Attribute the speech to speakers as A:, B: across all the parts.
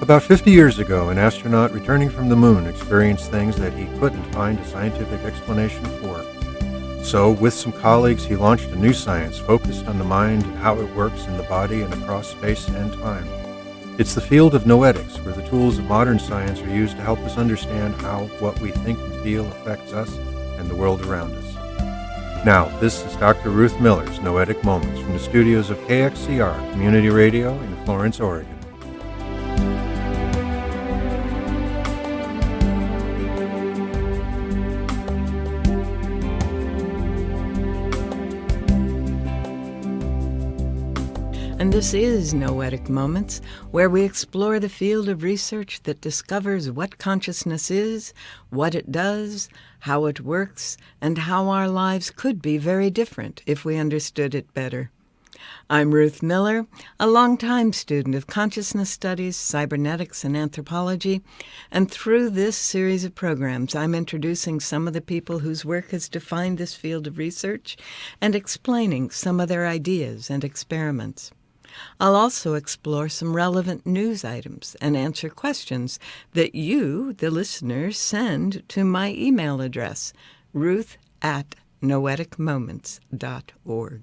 A: About 50 years ago, an astronaut returning from the moon experienced things that he couldn't find a scientific explanation for. So, with some colleagues, he launched a new science focused on the mind and how it works in the body and across space and time. It's the field of Noetics, where the tools of modern science are used to help us understand how what we think and feel affects us and the world around us. Now, this is Dr. Ruth Miller's Noetic Moments from the studios of KXCR Community Radio in Florence, Oregon.
B: And this is Noetic Moments, where we explore the field of research that discovers what consciousness is, what it does, how it works, and how our lives could be very different if we understood it better. I'm Ruth Miller, a longtime student of consciousness studies, cybernetics, and anthropology, and through this series of programs, I'm introducing some of the people whose work has defined this field of research and explaining some of their ideas and experiments. I'll also explore some relevant news items and answer questions that you, the listeners, send to my email address, ruth@noeticmoments.org.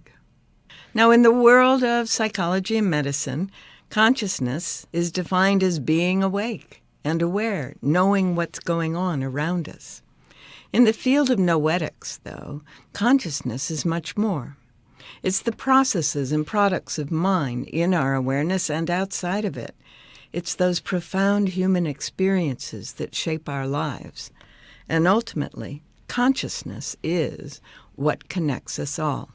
B: Now, in the world of psychology and medicine, consciousness is defined as being awake and aware, knowing what's going on around us. In the field of noetics, though, consciousness is much more. It's the processes and products of mind in our awareness and outside of it. It's those profound human experiences that shape our lives. And ultimately, consciousness is what connects us all.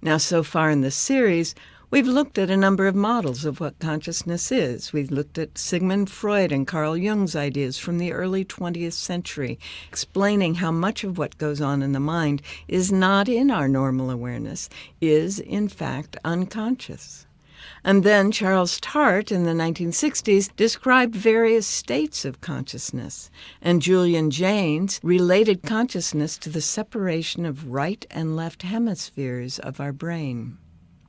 B: Now, so far in this series, we've looked at a number of models of what consciousness is. We've looked at Sigmund Freud and Carl Jung's ideas from the early 20th century, explaining how much of what goes on in the mind is not in our normal awareness, is in fact unconscious. And then Charles Tart in the 1960s described various states of consciousness, and Julian Jaynes related consciousness to the separation of right and left hemispheres of our brain.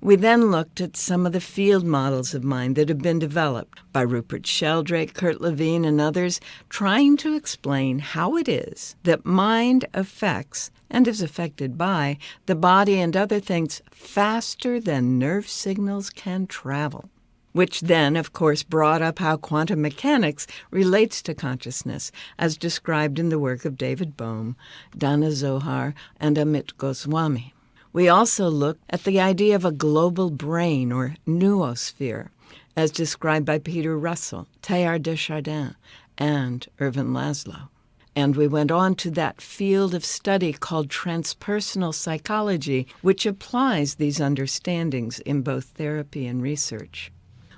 B: We then looked at some of the field models of mind that have been developed by Rupert Sheldrake, Kurt Levine, and others, trying to explain how it is that mind affects and is affected by the body and other things faster than nerve signals can travel. Which then, of course, brought up how quantum mechanics relates to consciousness, as described in the work of David Bohm, Dana Zohar, and Amit Goswami. We also looked at the idea of a global brain, or noosphere, as described by Peter Russell, Teilhard de Chardin, and Ervin Laszlo. And we went on to that field of study called transpersonal psychology, which applies these understandings in both therapy and research.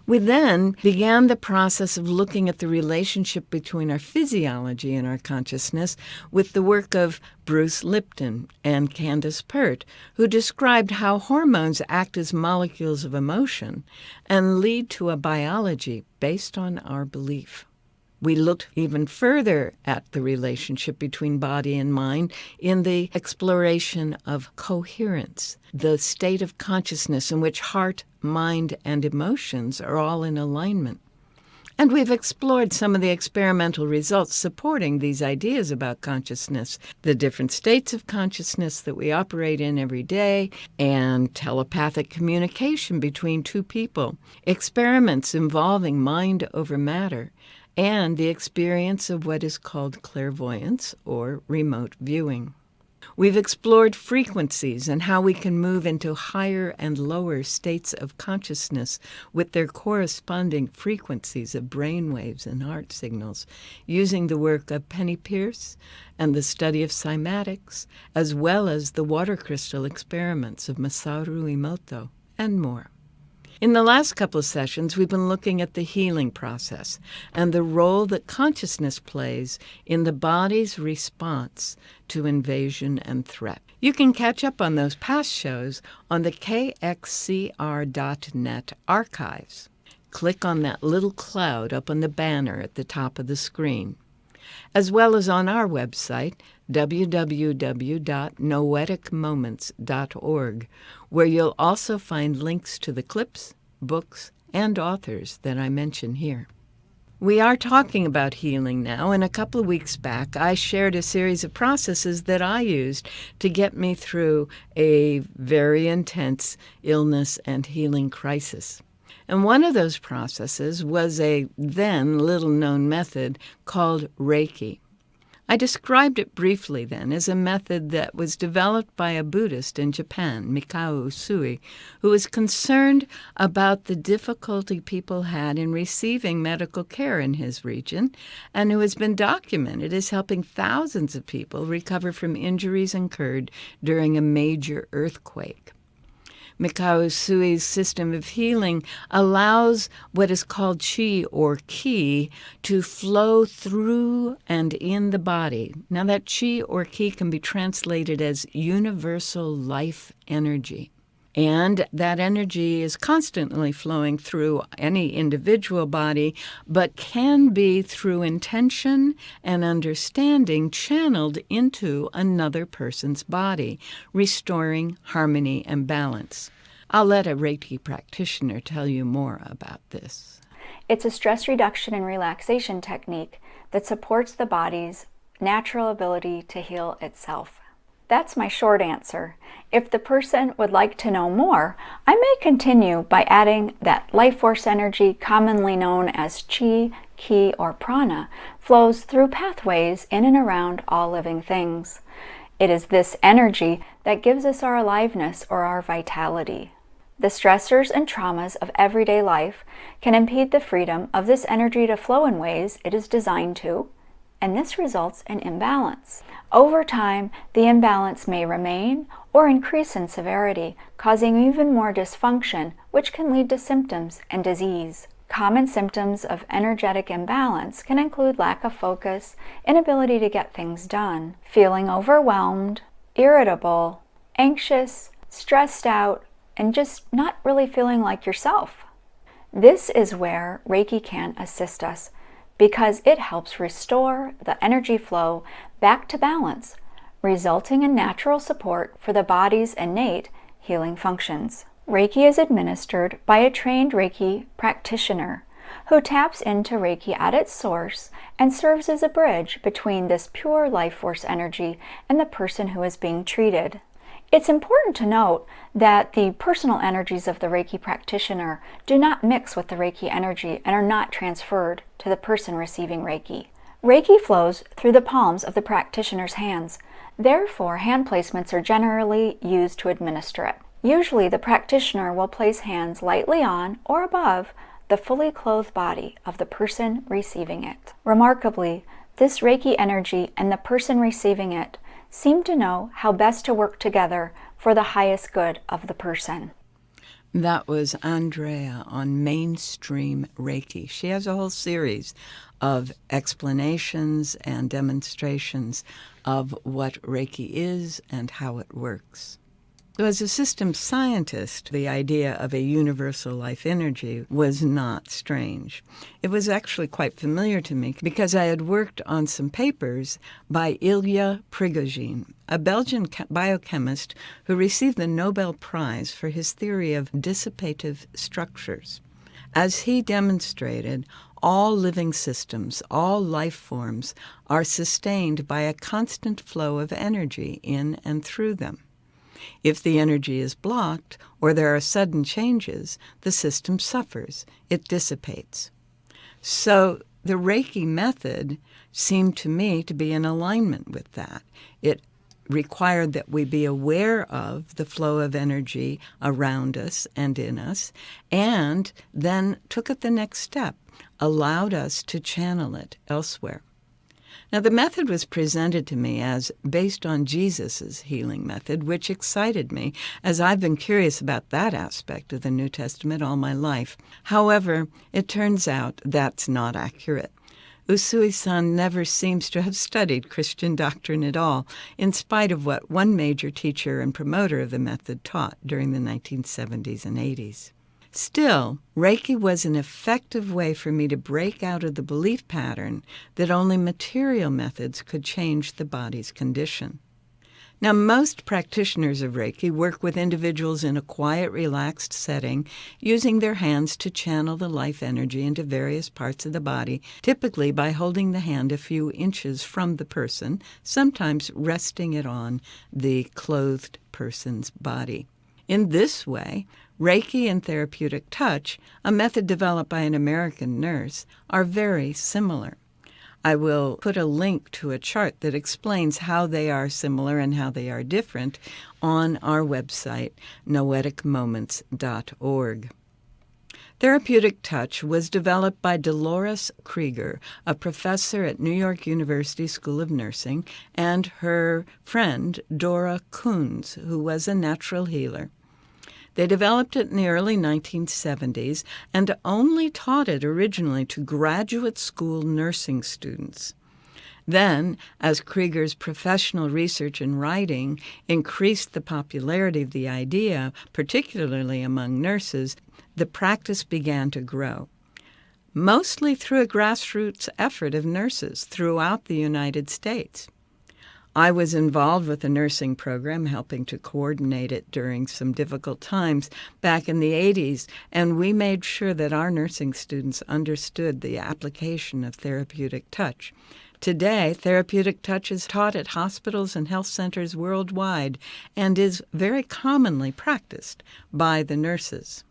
B: We then began the process of looking at the relationship between our physiology and our consciousness with the work of Bruce Lipton and Candace Pert, who described how hormones act as molecules of emotion and lead to a biology based on our belief. We looked even further at the relationship between body and mind in the exploration of coherence, the state of consciousness in which heart, mind, and emotions are all in alignment. And we've explored some of the experimental results supporting these ideas about consciousness, the different states of consciousness that we operate in every day, and telepathic communication between two people, experiments involving mind over matter, and the experience of what is called clairvoyance or remote viewing. We've explored frequencies and how we can move into higher and lower states of consciousness with their corresponding frequencies of brain waves and heart signals, using the work of Penny Pierce and the study of cymatics, as well as the water crystal experiments of Masaru Emoto, and more. In the last couple of sessions, we've been looking at the healing process and the role that consciousness plays in the body's response to invasion and threat. You can catch up on those past shows on the KXCR.net archives. Click on that little cloud up on the banner at the top of the screen, as well as on our website, www.noeticmoments.org, where you'll also find links to the clips, books, and authors that I mention here. We are talking about healing now, and a couple of weeks back, I shared a series of processes that I used to get me through a very intense illness and healing crisis. And one of those processes was a then little-known method called Reiki. I described it briefly then as a method that was developed by a Buddhist in Japan, Mikao Usui, who was concerned about the difficulty people had in receiving medical care in his region, and who has been documented as helping thousands of people recover from injuries incurred during a major earthquake. Mikao Usui's system of healing allows what is called chi or ki to flow through and in the body. Now that chi or ki can be translated as universal life energy. And that energy is constantly flowing through any individual body, but can be through intention and understanding channeled into another person's body, restoring harmony and balance. I'll let a Reiki practitioner tell you more about this.
C: It's a stress reduction and relaxation technique that supports the body's natural ability to heal itself. That's my short answer. If the person would like to know more, I may continue by adding that life force energy, commonly known as chi, ki, or prana, flows through pathways in and around all living things. It is this energy that gives us our aliveness or our vitality. The stressors and traumas of everyday life can impede the freedom of this energy to flow in ways it is designed to, and this results in imbalance. Over time, the imbalance may remain or increase in severity, causing even more dysfunction, which can lead to symptoms and disease. Common symptoms of energetic imbalance can include lack of focus, inability to get things done, feeling overwhelmed, irritable, anxious, stressed out, and just not really feeling like yourself. This is where Reiki can assist us, because it helps restore the energy flow back to balance, resulting in natural support for the body's innate healing functions. Reiki is administered by a trained Reiki practitioner who taps into Reiki at its source and serves as a bridge between this pure life force energy and the person who is being treated. It's important to note that the personal energies of the Reiki practitioner do not mix with the Reiki energy and are not transferred to the person receiving Reiki. Reiki flows through the palms of the practitioner's hands. Therefore, hand placements are generally used to administer it. Usually, the practitioner will place hands lightly on or above the fully clothed body of the person receiving it. Remarkably, this Reiki energy and the person receiving it seem to know how best to work together for the highest good of the person.
B: That was Andrea on Mainstream Reiki. She has a whole series of explanations and demonstrations of what Reiki is and how it works. So as a systems scientist, the idea of a universal life energy was not strange. It was actually quite familiar to me because I had worked on some papers by Ilya Prigogine, a Belgian biochemist who received the Nobel Prize for his theory of dissipative structures. As he demonstrated, all living systems, all life forms, are sustained by a constant flow of energy in and through them. If the energy is blocked or there are sudden changes, the system suffers. It dissipates. So the Reiki method seemed to me to be in alignment with that. It required that we be aware of the flow of energy around us and in us, and then took it the next step, allowed us to channel it elsewhere. Now, the method was presented to me as based on Jesus' healing method, which excited me, as I've been curious about that aspect of the New Testament all my life. However, it turns out that's not accurate. Usui-san never seems to have studied Christian doctrine at all, in spite of what one major teacher and promoter of the method taught during the 1970s and 80s. Still, Reiki was an effective way for me to break out of the belief pattern that only material methods could change the body's condition. Now, most practitioners of Reiki work with individuals in a quiet, relaxed setting, using their hands to channel the life energy into various parts of the body, typically by holding the hand a few inches from the person, sometimes resting it on the clothed person's body. In this way, Reiki and therapeutic touch, a method developed by an American nurse, are very similar. I will put a link to a chart that explains how they are similar and how they are different on our website, noeticmoments.org. Therapeutic touch was developed by Dolores Krieger, a professor at New York University School of Nursing, and her friend Dora Kunz, who was a natural healer. They developed it in the early 1970s and only taught it originally to graduate school nursing students. Then, as Krieger's professional research and writing increased the popularity of the idea, particularly among nurses, the practice began to grow, mostly through a grassroots effort of nurses throughout the United States. I was involved with the nursing program, helping to coordinate it during some difficult times back in the 80s, and we made sure that our nursing students understood the application of therapeutic touch. Today, therapeutic touch is taught at hospitals and health centers worldwide and is very commonly practiced by the nurses.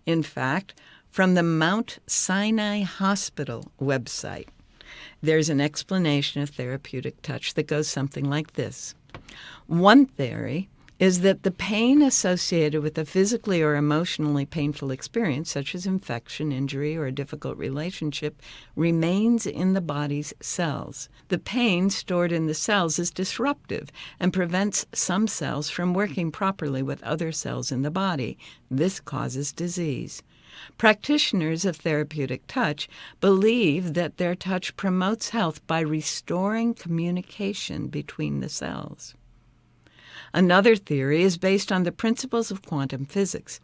B: In fact, from the Mount Sinai Hospital website, there's an explanation of therapeutic touch that goes something like this. One theory is that the pain associated with a physically or emotionally painful experience, such as infection, injury, or a difficult relationship, remains in the body's cells. The pain stored in the cells is disruptive and prevents some cells from working properly with other cells in the body. This causes disease. Practitioners of therapeutic touch believe that their touch promotes health by restoring communication between the cells. Another theory is based on the principles of quantum physics.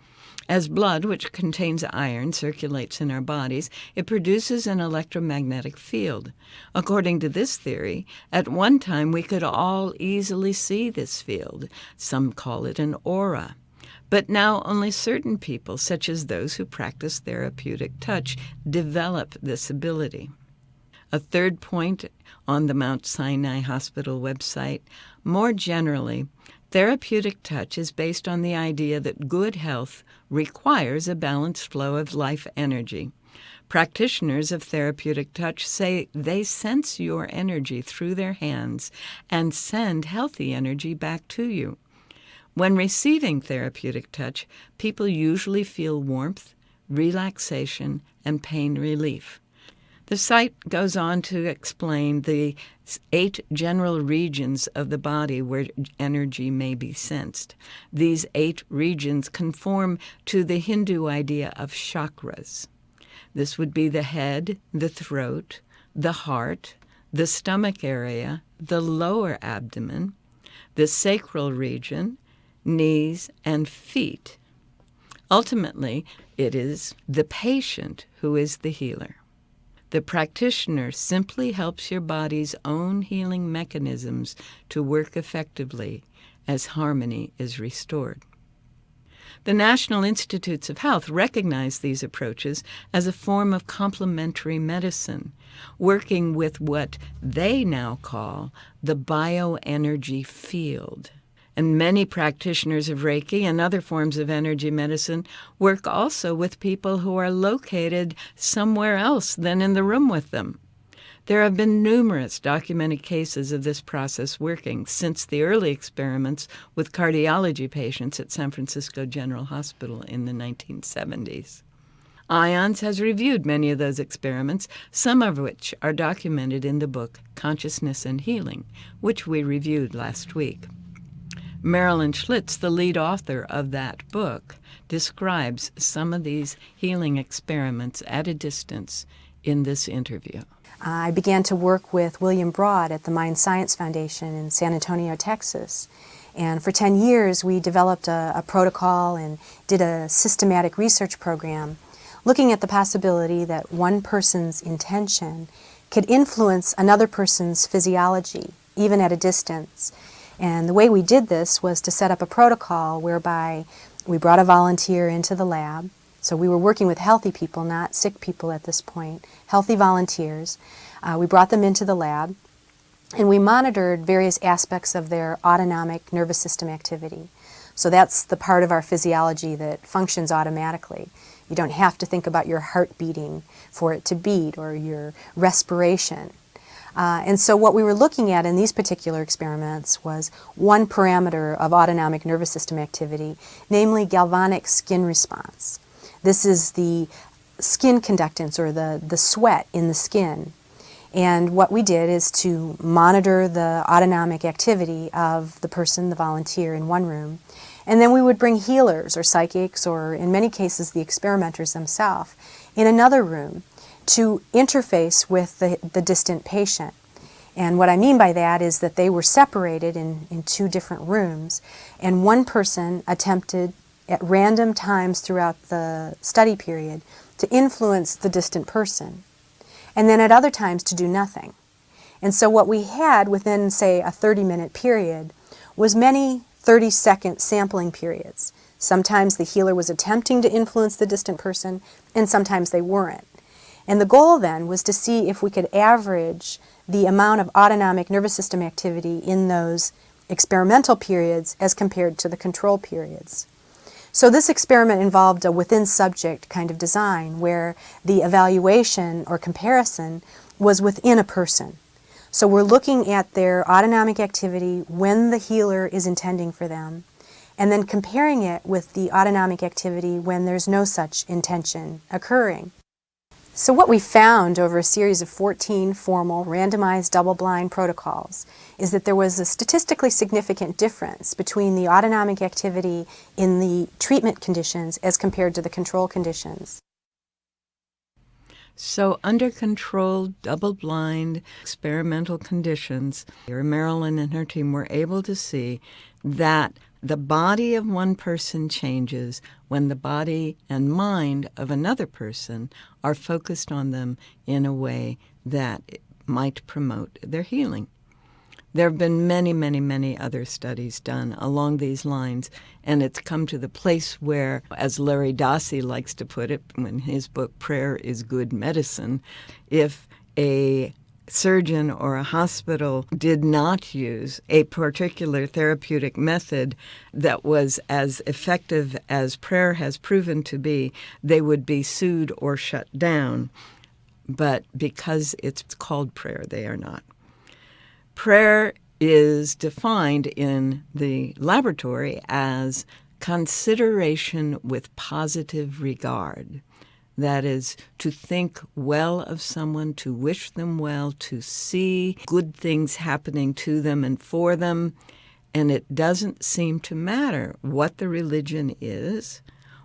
B: As blood, which contains iron, circulates in our bodies, it produces an electromagnetic field. According to this theory, at one time we could all easily see this field. Some call it an aura. But now only certain people, such as those who practice therapeutic touch, develop this ability. A third point on the Mount Sinai Hospital website, more generally, therapeutic touch is based on the idea that good health requires a balanced flow of life energy. Practitioners of therapeutic touch say they sense your energy through their hands and send healthy energy back to you. When receiving therapeutic touch, people usually feel warmth, relaxation, and pain relief. The site goes on to explain the 8 general regions of the body where energy may be sensed. These 8 regions conform to the Hindu idea of chakras. This would be the head, the throat, the heart, the stomach area, the lower abdomen, the sacral region, knees, and feet. Ultimately, it is the patient who is the healer. The practitioner simply helps your body's own healing mechanisms to work effectively as harmony is restored. The National Institutes of Health recognize these approaches as a form of complementary medicine, working with what they now call the bioenergy field. And many practitioners of Reiki and other forms of energy medicine work also with people who are located somewhere else than in the room with them. There have been numerous documented cases of this process working since the early experiments with cardiology patients at San Francisco General Hospital in the 1970s. IONS has reviewed many of those experiments, some of which are documented in the book Consciousness and Healing, which we reviewed last week. Marilyn Schlitz, the lead author of that book, describes some of these healing experiments at a distance in this interview.
D: I began to work with William Broad at the Mind Science Foundation in San Antonio, Texas. And for 10 years, we developed a protocol and did a systematic research program looking at the possibility that one person's intention could influence another person's physiology, even at a distance. And the way we did this was to set up a protocol whereby we brought a volunteer into the lab. So we were working with healthy people, not sick people at this point, healthy volunteers. We brought them into the lab, and we monitored various aspects of their autonomic nervous system activity. So that's the part of our physiology that functions automatically. You don't have to think about your heart beating for it to beat, or your respiration. And so what we were looking at in these particular experiments was one parameter of autonomic nervous system activity, namely galvanic skin response. This is the skin conductance, or the sweat in the skin. And what we did is to monitor the autonomic activity of the person, the volunteer, in one room. And then we would bring healers or psychics, or in many cases the experimenters themselves, in another room to interface with the distant patient. And what I mean by that is that they were separated in two different rooms, and one person attempted at random times throughout the study period to influence the distant person, and then at other times to do nothing. And so what we had within, say, a 30-minute period was many 30-second sampling periods. Sometimes the healer was attempting to influence the distant person, and sometimes they weren't. And the goal then was to see if we could average the amount of autonomic nervous system activity in those experimental periods as compared to the control periods. So this experiment involved a within-subject kind of design, where the evaluation or comparison was within a person. So we're looking at their autonomic activity when the healer is intending for them, and then comparing it with the autonomic activity when there's no such intention occurring. So what we found over a series of 14 formal randomized double-blind protocols is that there was a statistically significant difference between the autonomic activity in the treatment conditions as compared to the control conditions.
B: So under controlled, double-blind, experimental conditions, Marilyn and her team were able to see that the body of one person changes when the body and mind of another person are focused on them in a way that might promote their healing. There have been many, many, many other studies done along these lines, and it's come to the place where, as Larry Dossey likes to put it in his book, Prayer is Good Medicine, if a surgeon or a hospital did not use a particular therapeutic method that was as effective as prayer has proven to be, they would be sued or shut down. But because it's called prayer, they are not. Prayer is defined in the laboratory as consideration with positive regard. That is, to think well of someone, to wish them well, to see good things happening to them and for them. And it doesn't seem to matter what the religion is,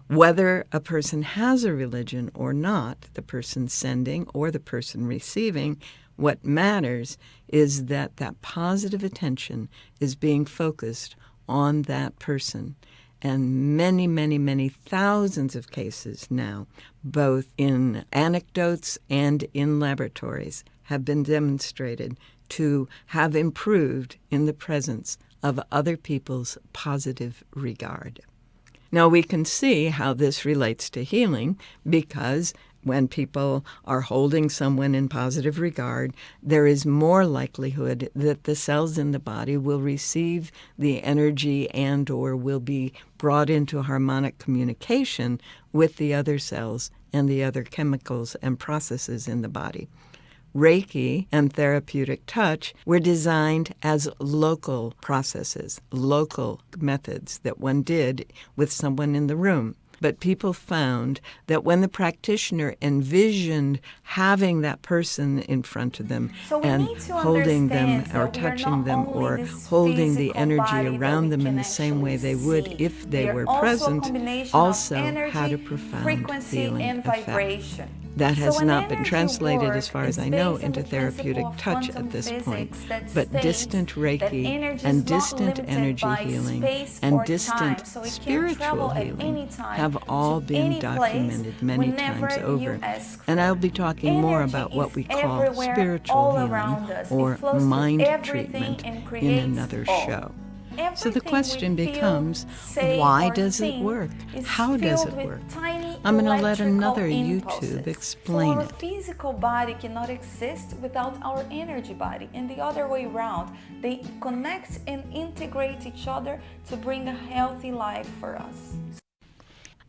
B: whether a person has a religion or not, the person sending or the person receiving. What matters is that that positive attention is being focused on that person. And many, many, many thousands of cases now, both in anecdotes and in laboratories, have been demonstrated to have improved in the presence of other people's positive regard. Now, we can see how this relates to healing, because when people are holding someone in positive regard, there is more likelihood that the cells in the body will receive the energy and or will be brought into harmonic communication with the other cells and the other chemicals and processes in the body. Reiki and therapeutic touch were designed as local processes, local methods that one did with someone in the room. But people found that when the practitioner envisioned having that person in front of them and holding them or touching them or holding the energy around them in the same way they would if they were present, also had a profound healing effect. That has
E: So an
B: not been
E: energy
B: translated,
E: work
B: as far as
E: is
B: I know,
E: based on
B: into
E: the principle
B: therapeutic
E: of
B: touch
E: quantum
B: at this point.
E: physics that
B: But
E: states
B: distant
E: that
B: Reiki
E: energy
B: and
E: is not
B: distant
E: limited
B: energy
E: by
B: healing
E: space
B: and
E: or
B: distant
E: time, so it can
B: spiritual
E: travel at
B: healing
E: any time
B: have all
E: to
B: been
E: any place
B: documented many
E: whenever
B: times
E: you
B: over.
E: ask
B: And
E: for.
B: I'll be talking more
E: Energy
B: about what
E: is
B: we call
E: everywhere,
B: spiritual
E: all
B: healing
E: around us. It
B: or
E: flows through
B: mind
E: everything
B: treatment
E: and
B: in
E: creates
B: another
E: all.
B: show. So the
E: Everything
B: question
E: we
B: becomes,
E: feel, say,
B: why
E: or
B: does it
E: think
B: work?
E: is
B: How does
E: filled
B: it
E: with
B: work?
E: tiny
B: I'm going to let
E: electrical
B: another
E: impulses.
B: YouTube explain
E: So our
B: it.
E: physical body cannot exist without our energy body, and the other way around. They connect and integrate each other to bring a healthy life for us.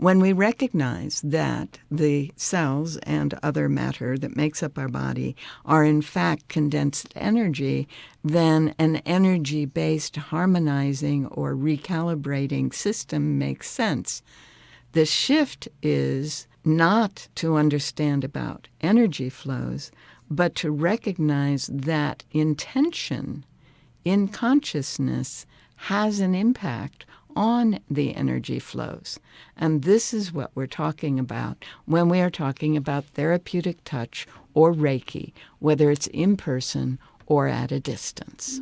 B: When we recognize that the cells and other matter that makes up our body are in fact condensed energy, then an energy-based harmonizing or recalibrating system makes sense. The shift is not to understand about energy flows, but to recognize that intention in consciousness has an impact on the energy flows. And this is what we're talking about when we are talking about therapeutic touch or Reiki, whether it's in person or at a distance.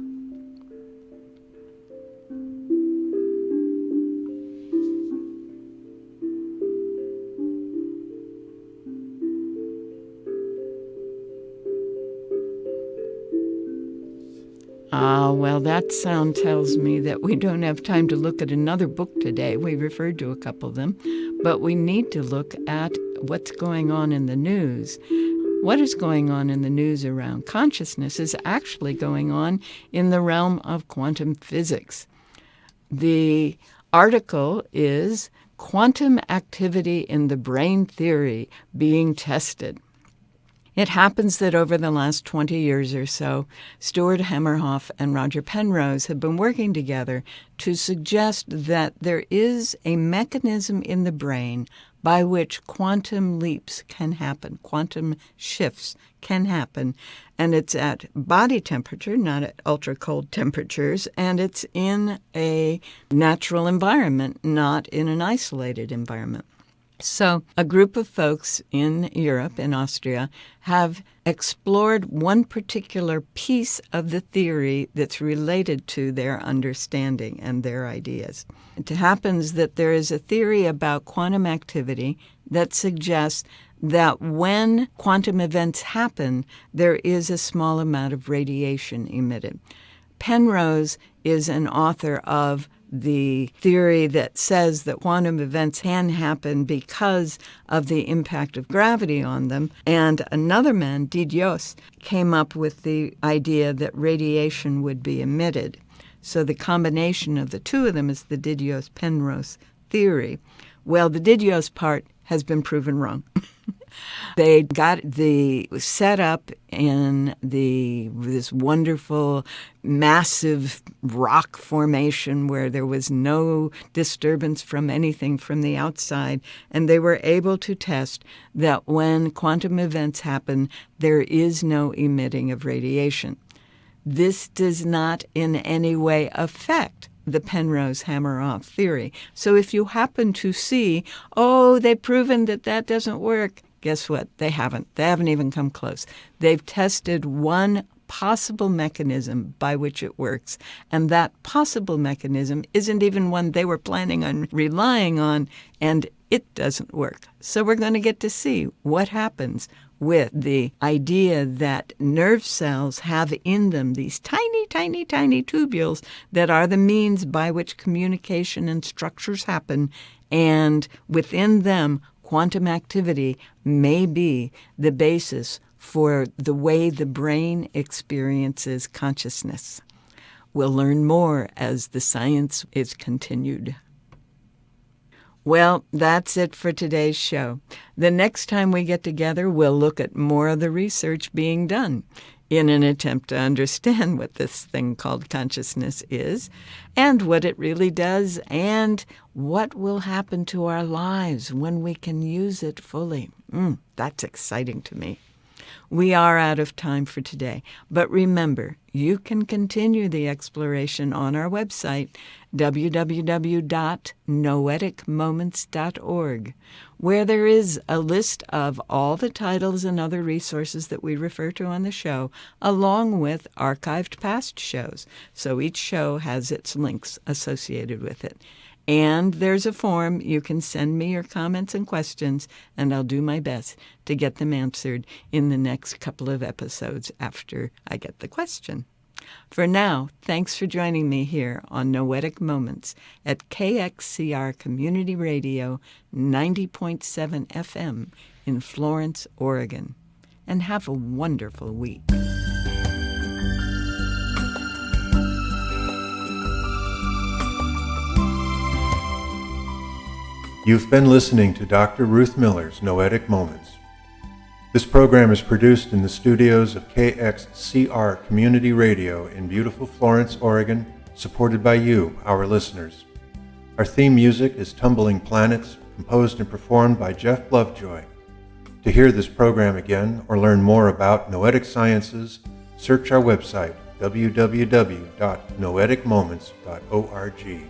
B: Well, that sound tells me that we don't have time to look at another book today. We referred to a couple of them, but we need to look at what's going on in the news. What is going on in the news around consciousness is actually going on in the realm of quantum physics. The article is Quantum Activity in the Brain Theory Being Tested. It happens that over the last 20 years or so, Stuart Hamerhoff and Roger Penrose have been working together to suggest that there is a mechanism in the brain by which quantum leaps can happen, quantum shifts can happen, and it's at body temperature, not at ultra-cold temperatures, and it's in a natural environment, not in an isolated environment. So a group of folks in Europe, in Austria, have explored one particular piece of the theory that's related to their understanding and their ideas. It happens that there is a theory about quantum activity that suggests that when quantum events happen, there is a small amount of radiation emitted. Penrose is an author of the theory that says that quantum events can happen because of the impact of gravity on them. And another man, Didios, came up with the idea that radiation would be emitted. So the combination of the two of them is the Didios-Penrose theory. Well, the Didios part has been proven wrong. They got the set up in this wonderful, massive rock formation where there was no disturbance from anything from the outside, and they were able to test that when quantum events happen, there is no emitting of radiation. This does not in any way affect the Penrose-Hamerhoff theory. So if you happen to see, they've proven that that doesn't work, guess what? They haven't. They haven't even come close. They've tested one possible mechanism by which it works, and that possible mechanism isn't even one they were planning on relying on, and it doesn't work. So we're going to get to see what happens with the idea that nerve cells have in them these tiny, tiny, tiny tubules that are the means by which communication and structures happen, and within them, quantum activity may be the basis for the way the brain experiences consciousness. We'll learn more as the science is continued. Well, that's it for today's show. The next time we get together, we'll look at more of the research being done in an attempt to understand what this thing called consciousness is and what it really does and what will happen to our lives when we can use it fully. That's exciting to me. We are out of time for today, but remember, you can continue the exploration on our website, www.noeticmoments.org, where there is a list of all the titles and other resources that we refer to on the show, along with archived past shows. So each show has its links associated with it. And there's a form. You can send me your comments and questions, and I'll do my best to get them answered in the next couple of episodes after I get the question. For now, thanks for joining me here on Noetic Moments at KXCR Community Radio 90.7 FM in Florence, Oregon. And have a wonderful week.
A: You've been listening to Dr. Ruth Miller's Noetic Moments. This program is produced in the studios of KXCR Community Radio in beautiful Florence, Oregon, supported by you, our listeners. Our theme music is Tumbling Planets, composed and performed by Jeff Lovejoy. To hear this program again or learn more about Noetic Sciences, search our website, www.noeticmoments.org.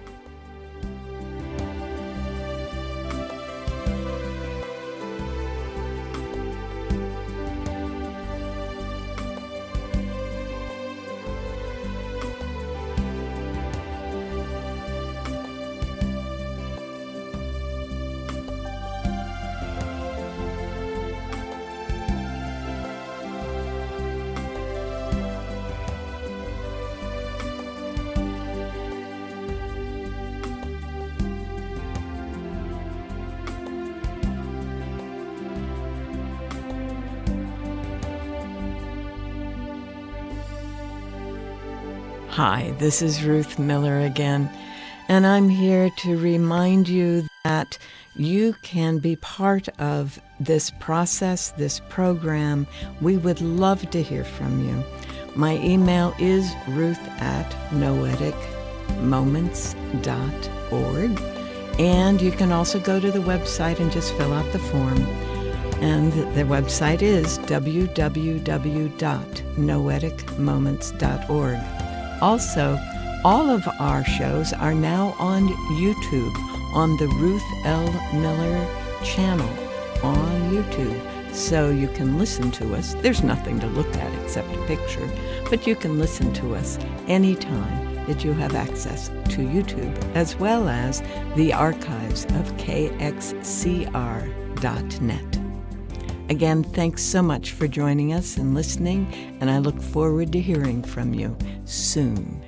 B: Hi, this is Ruth Miller again, and I'm here to remind you that you can be part of this process, this program. We would love to hear from you. My email is ruth@noeticmoments.org, and you can also go to the website and just fill out the form. And the website is www.noeticmoments.org. Also, all of our shows are now on YouTube, on the Ruth L Miller channel on YouTube. So you can listen to us. There's nothing to look at except a picture, but you can listen to us anytime that you have access to YouTube, as well as the archives of KXCR.net. Again, thanks so much for joining us and listening, and I look forward to hearing from you soon.